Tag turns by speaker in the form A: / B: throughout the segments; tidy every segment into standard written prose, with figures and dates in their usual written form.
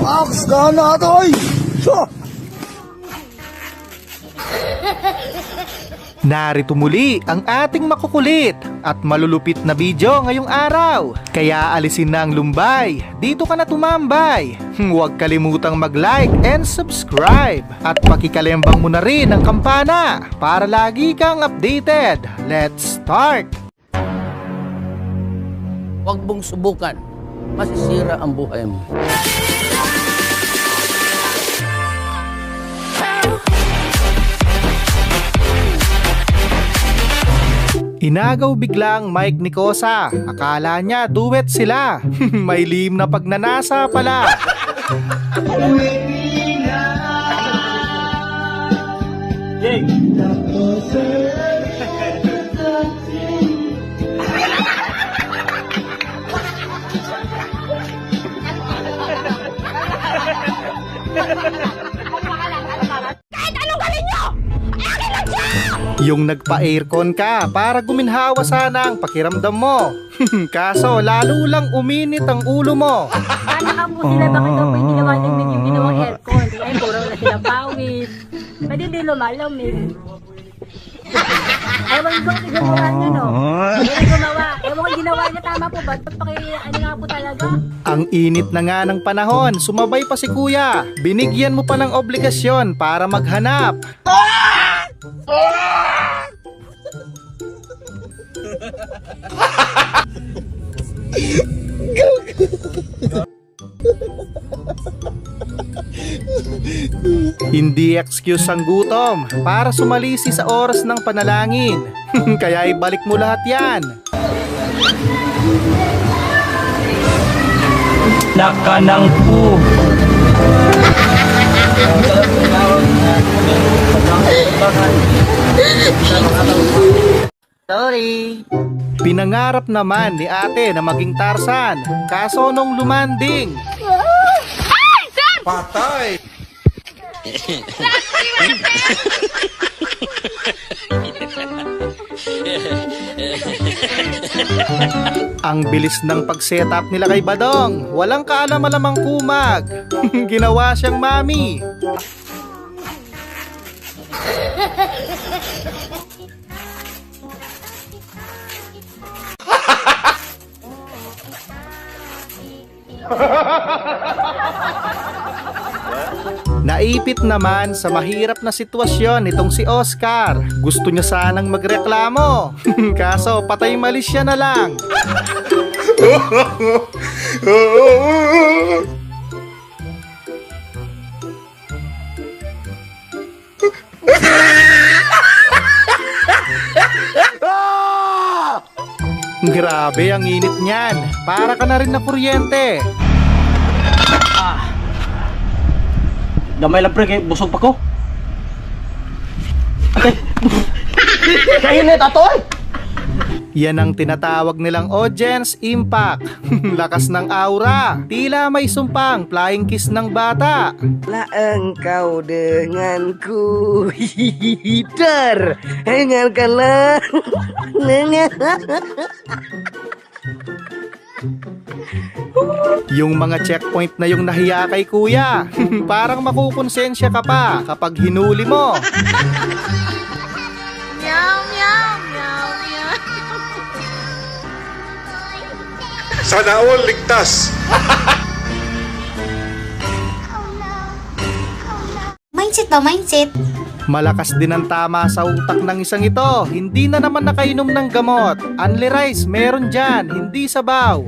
A: Aks ka na ito ay!
B: Narito muli ang ating makukulit at malulupit na video ngayong araw. Kaya alisin na ang lumbay, dito ka na tumambay. Huwag kalimutang mag-like and subscribe. At pakikalembang mo na rin ang kampana para lagi kang updated. Let's start!
C: Huwag mong subukan. Masisira ang buhay mo.
B: Inagaw biglang Mike Nicosa. Akala niya duet sila. May lihim na pagnanasa pala. Yung nagpa-aircon ka para guminhawa sana ang pakiramdam mo. Kaso lalo lang uminit ang ulo mo.
D: Sana po sila, bakit daw po ginawa ng yung ginawang aircon? Ay, puro na sila pawis. Pwede di lumalamig. Ewan ko kung gumawa niya, no? Ewan gumawa. Ewan ko ginawa niya, tama po ba? Ano nga po talaga?
B: Ang init na nga ng panahon, sumabay pa si kuya. Binigyan mo pa ng obligasyon para maghanap. Hindi excuse ang gutom para sumalisi sa oras ng panalangin. Kaya ibalik mo lahat yan.
E: Nakanang po.
C: Sorry.
B: Pinangarap naman ni ate na maging Tarzan. Kaso nung lumanding, patay! Ang bilis ng pag-setup nila kay Badong. Walang kaalam-alamang kumag. Ginawa siyang mami. Naipit naman sa mahirap na sitwasyon nitong si Oscar. Gusto niya sanang magreklamo. Kaso patay mali siya na lang. Grabe ang init niyan. Para ka na rin na kuryente.
E: Damay lang pre, kay busog pa ko. Okay. Kainit atoy!
B: Yan ang tinatawag nilang audience impact. Lakas ng aura. Tila may sumpang flying kiss ng bata.
A: La engkau denganku. Hider. Dengarkanlah.
B: Yung mga checkpoint na yung nahiya kay kuya. Parang makukonsensya ka pa kapag hinuli mo.
D: Meow, meow, meow, meow.
F: Sana all ligtas.
G: Mindset ba? Mindset?
B: Malakas din ang tama sa utak ng isang ito. Hindi na naman nakainom ng gamot. Only rice, meron dyan. Hindi sabaw.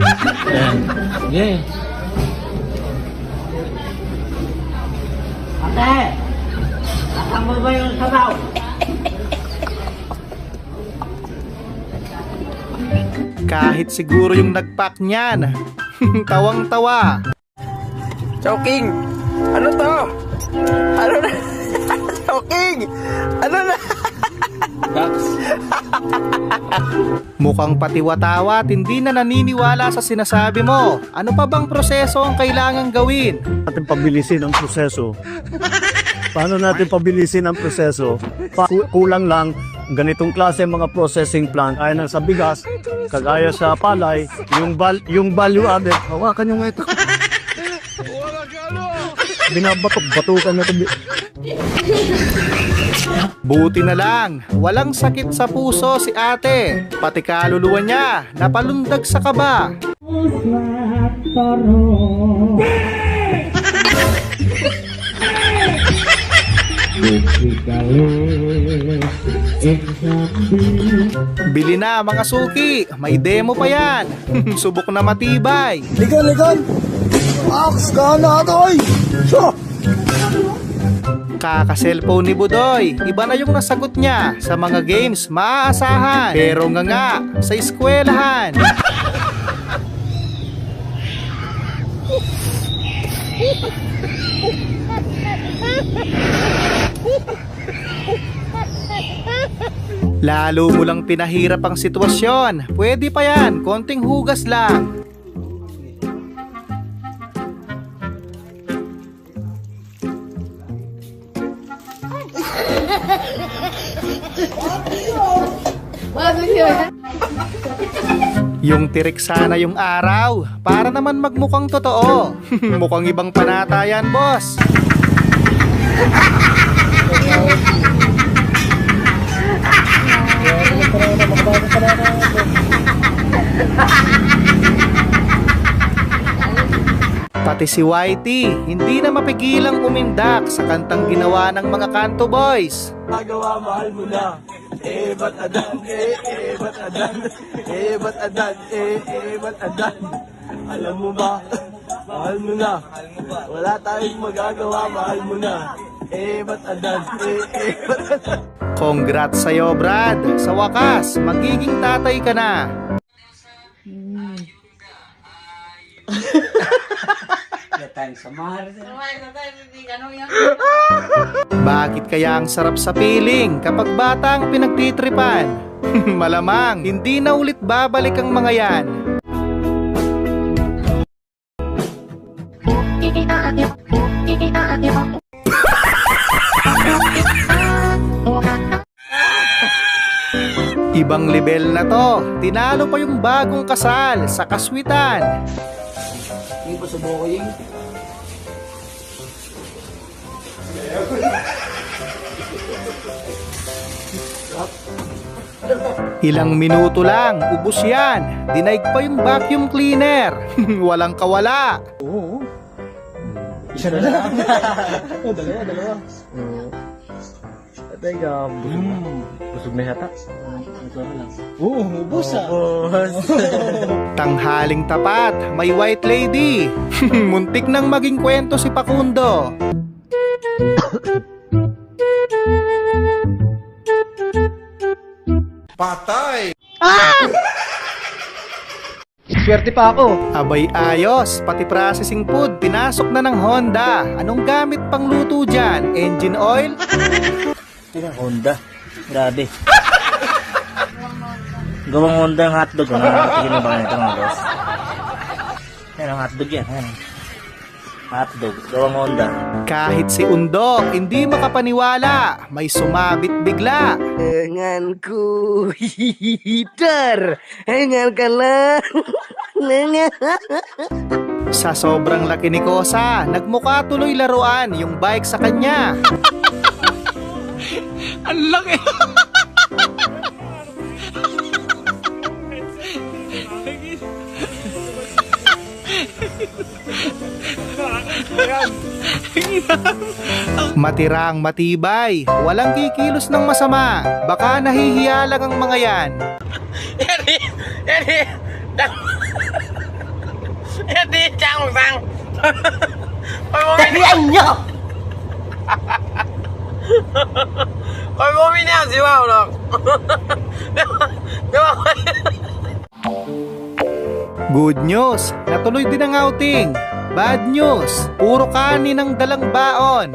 E: Yeah. Ate! Asan mo ba yung sabaw?
B: Kahit siguro yung nagpack niyan. Tawang-tawa.
A: Choking. Ano to? Ano na? Choking. Ano na?
B: Mukhang patiwatawa at hindi na naniniwala sa sinasabi mo. Ano pa bang proseso ang kailangang gawin?
H: Natin pabilisin ang proseso. Paano natin pabilisin ang proseso? Kulang lang ganitong klase mga processing plant ay nang sa bigas, kagaya sa palay, yung value added. Hawakan nyo nga ito. Binabatok-batukan na ito.
B: Buti na lang, walang sakit sa puso si ate. Pati kaluluwa niya, napalundag sa kaba. Bili na mga suki, may demo pa yan. Subok na matibay.
H: Ligan! Aks ka na ito ay!
B: Kaka-cellphone ni Budoy, iba na yung nasagot niya sa mga games maaasahan. Pero nga sa eskwelahan. Lalo mo lang pinahirap ang sitwasyon. Pwede pa yan, konting hugas lang. Yung tirik sana yung araw, para naman magmukhang totoo. Mukhang ibang panatayan, boss. Pati si Whitey, hindi na mapigilang umindak sa kantang ginawa ng mga Kanto Boys.
E: Magawa, mahal mo na. Ba't adan? Ba't adan? Ba't adan? Ba't adan? Alam mo ba? Mahal mo na. Wala tayong magagawa, mahal mo na. Ba't adan? Ba't adan?
B: Congrats sa'yo, Brad. Sa wakas, magiging tatay ka na. Bakit kaya ang sarap sa piling kapag bata ang pinagtitripan? Malamang, hindi na ulit babalik ang mga yan. Ibang level na to. Tinalo pa yung bagong kasal sa kaswitan.
C: Hindi pa subukin.
B: Ilang minuto lang, ubos yan. Dinaig pa yung vacuum cleaner. Walang kawala.
E: Isa na lang. Dalawa. Teka, busog na yata. Ubus
B: Tanghaling tapat, may white lady. Muntik nang maging kwento si Pakundo.
F: Patay!
E: Swerte pa ako.
B: Abay ayos, pati processing food, pinasok na ng Honda. Anong gamit pang luto dyan? Engine oil?
E: Teka, Honda. Grabe. Gawang Honda ang hotdog. Tingin mo ba ganito mga boss? Yan ang hotdog yan. Yan. Hotdog. Gawang Honda.
B: Kahit si Undo, hindi makapaniwala. May sumabit bigla.
A: Denganku hitar. Hengal ka lang.
B: Sa sobrang laki ni Kosa, nagmukha tuloy laruan yung bike sa kanya. Ang laki! Matirang matibay, walang kikilos ng masama. Baka nahihiya lang ang mga yan. Good news, natuloy din ang outing. Bad news, puro kanin ang dalang baon.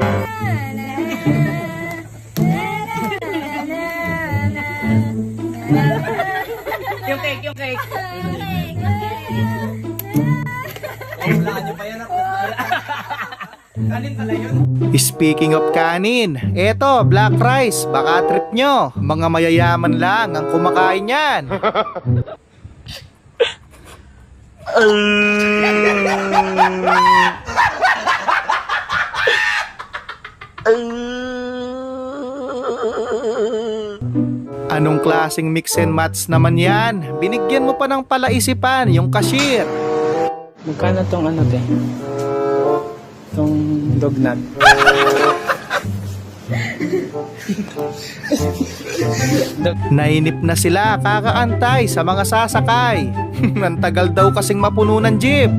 D: Yung cake.
B: Speaking of kanin, eto, black rice, baka trip nyo. Mga mayayaman lang ang kumakain yan. Anong klaseng mix and match naman yan? Binigyan mo pa ng palaisipan yung cashier.
I: Magkano tong ano te? Tong dognat.
B: Nainip na sila kakaantay sa mga sasakay. Ang tagal daw kasing mapuno ng jeep.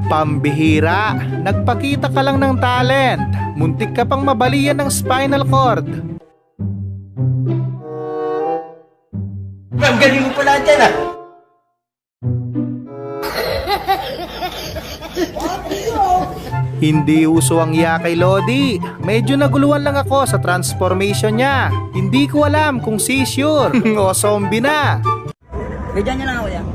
B: Pambihira, nagpakita ka lang ng talent. Muntik ka pang mabalian ng spinal cord.
E: Ang galing mo pala dyan ah.
B: Hindi uso ang iya kay Lodi. Medyo naguluhan lang ako sa transformation niya. Hindi ko alam kung seizure o zombie na.
I: Bigyan niyo lang ako yan.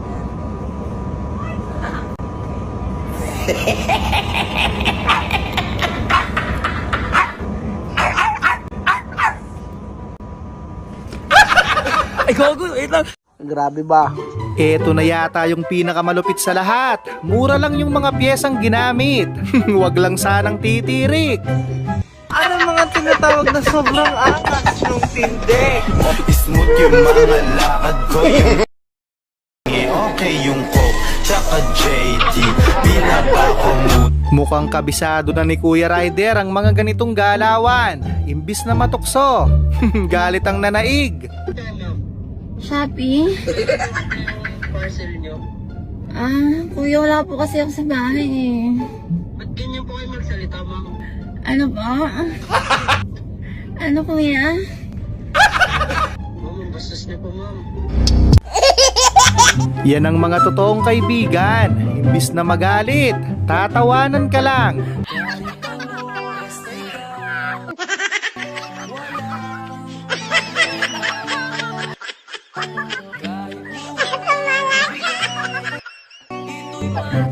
E: Ay, gogo, wait lang. Grabe ba?
B: Eto na yata yung pinakamalupit sa lahat. Mura lang yung mga piyesang ginamit. Huwag lang sanang titirik.
E: Ano mga tinatawag na sobrang angas nung tindi?
J: Smooth yung mga lakad ko. Okay yung coke, tsaka JD. Binaba ko mood.
B: Mukhang kabisado na ni Kuya Ryder ang mga ganitong galawan. Imbis na matukso, galit ang nanaig.
G: Shopee?
E: Parcel nyo?
G: Kuya, wala po kasi ako sa bahay eh.
E: Ba't ganyan po kayo magsalita, ma'am?
G: Ano ba? Ano kuya?
E: Ma'am, ang bastos niyo po, ma'am.
B: Yan ang mga totoong kaibigan. Imbis na magalit, tatawanan ka lang.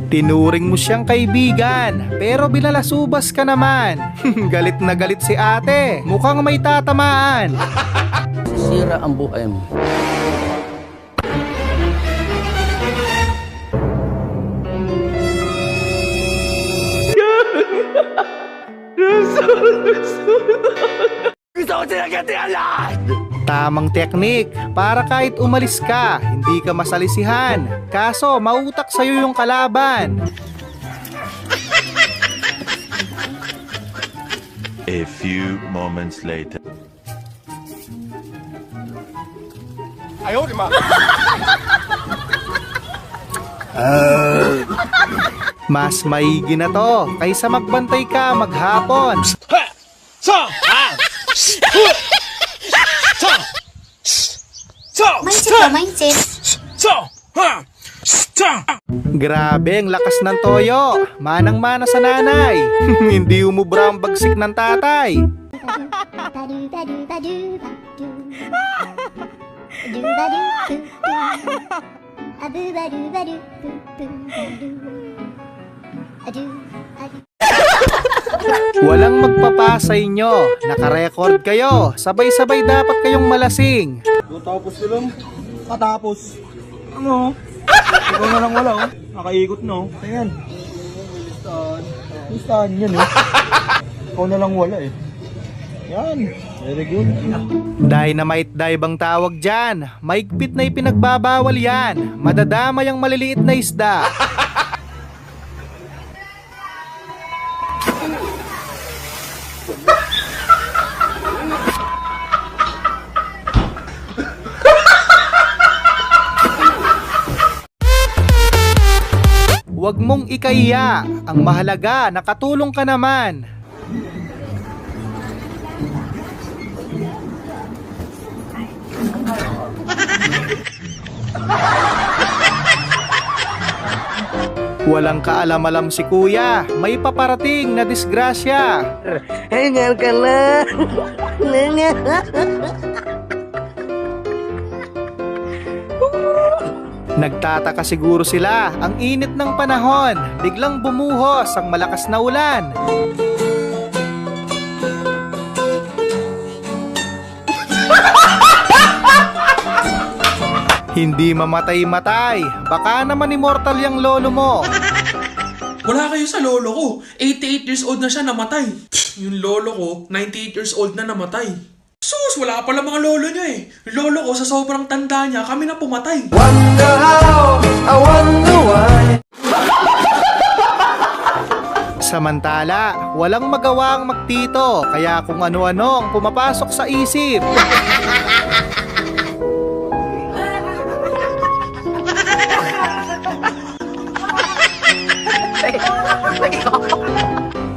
B: Tinuring mo siyang kaibigan, pero binalasubas ka naman. Galit na galit si ate. Mukhang may tatamaan.
C: Masisira ang buhay mo.
E: Gusto ko sinagatian lahat!
B: Tamang teknik para kahit umalis ka, hindi ka masalisihan. Kaso mautak sa'yo yung kalaban.
J: A few moments later.
B: Mas maigi na to kaysa magbantay ka maghapon.
G: Mindset ba, mindset?
B: Grabe ang lakas ng toyo. Manang-mana sa nanay. Hindi umubra ang bagsik ng tatay. Walang magpapa sa inyo. Nakarecord kayo. Sabay-sabay dapat kayong malasing.
E: Tapos ko lang. Katapos. Ano? Ikaw na lang wala, oh. Nakaikot na, oh. Ayan. Listahan yan, eh. Ikaw na lang wala, eh. Yan. Very good.
B: Dynamite dive ang tawag dyan. Maigpit na ipinagbabawal yan. Madadamay ang maliliit na isda. Huwag mong ikaiya. Ang mahalaga, nakatulong ka naman. Walang kaalam-alam si kuya. May paparating na disgrasya.
A: Hingal ka lang.
B: Nagtataka siguro sila, ang init ng panahon, biglang bumuhos ang malakas na ulan. Hindi mamatay-matay, baka naman immortal yung lolo mo.
K: Wala kayo sa lolo ko. 88 years old na siya namatay. Yung lolo ko, 98 years old na namatay. Sus, wala pala mga lolo niya eh. Yung lolo ko, sa sobrang tanda niya, kami na pumatay.
E: Wonder how, I wonder why.
B: Samantala, walang magawang magtito, kaya kung ano-ano ang pumapasok sa isip.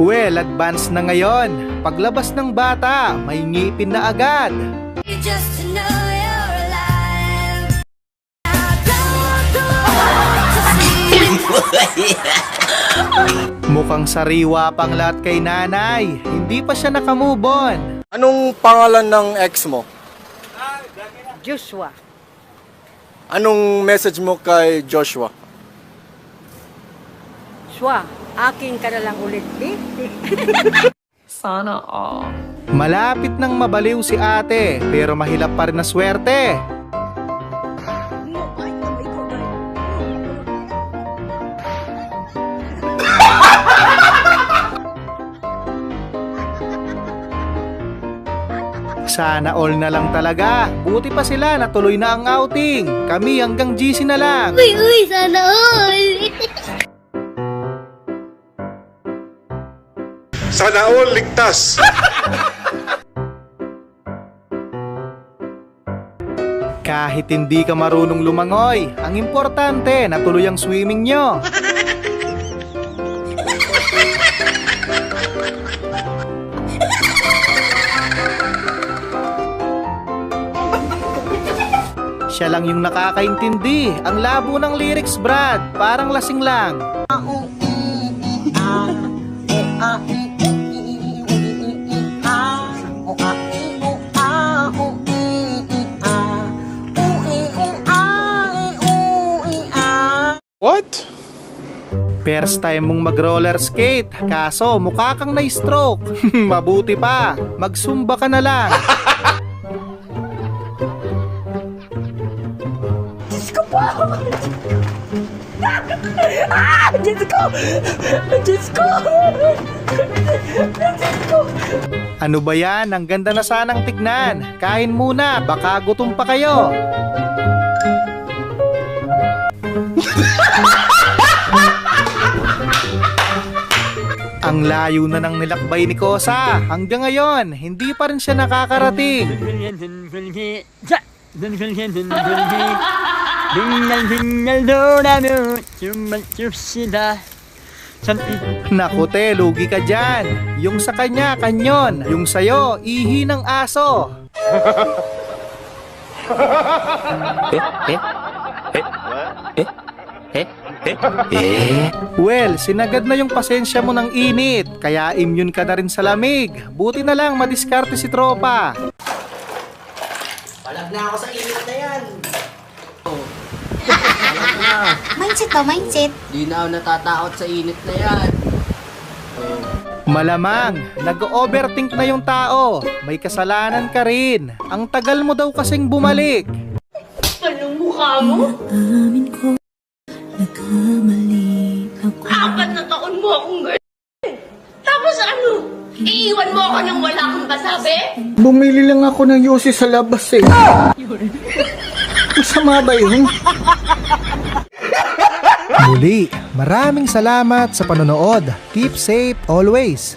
B: Well, advance na ngayon. Paglabas ng bata, may ngipin na agad. Mukhang sariwa pang lahat kay nanay. Hindi pa siya nakamove on.
E: Anong pangalan ng ex mo?
L: Joshua.
E: Anong message mo kay Joshua?
L: Shwa, akin ka na lang ulit, eh.
M: Sana all.
B: Malapit nang mabaliw si ate, pero mahilap pa rin na swerte. Sana all na lang talaga. Buti pa sila, natuloy na ang outing. Kami hanggang GC na lang.
G: Uy, sana all!
F: Sana all ligtas.
B: Kahit hindi ka marunong lumangoy, ang importante natuloy ang swimming nyo. Siya lang yung nakakaintindi. Ang labo ng lyrics, Brad. Parang lasing lang.
F: What?
B: First time mong mag-roller skate, kaso mukha kang na-stroke. Mabuti pa, magsumba ka na lang.
L: Diyos ko po! Diyos ko! Diyos ko! Diyos ko!
B: Ano ba yan? Ang ganda na sanang tignan. Kain muna, baka gutom pa kayo. Ang layo na ng nilakbay ni Kosa. Hanggang ngayon, hindi pa rin siya nakakarating. Naku te, lugi ka dyan. Yung sa kanya, kanyon. Yung sayo, ihi ng aso. Well, sinagad na yung pasensya mo ng init. Kaya immune ka na rin sa lamig. Buti na lang madiskarte si tropa.
I: Palag na ako sa init na yan.
G: Mindset to, mindset.
I: Di na ako natatakot sa init na yan.
B: Malamang, nag-overthink na yung tao. May kasalanan ka rin. Ang tagal mo daw kasing bumalik.
G: Anong mukha mo? Amin ko, nagkamali ako.
N: 4 na taon mo akong girlfriend. Tapos ano? Iiwan mo ako nang wala kang kasabi?
A: Bumili lang ako ng yosi sa labas eh. Masama ba yun?
B: Muli, maraming salamat sa panonood. Keep safe always.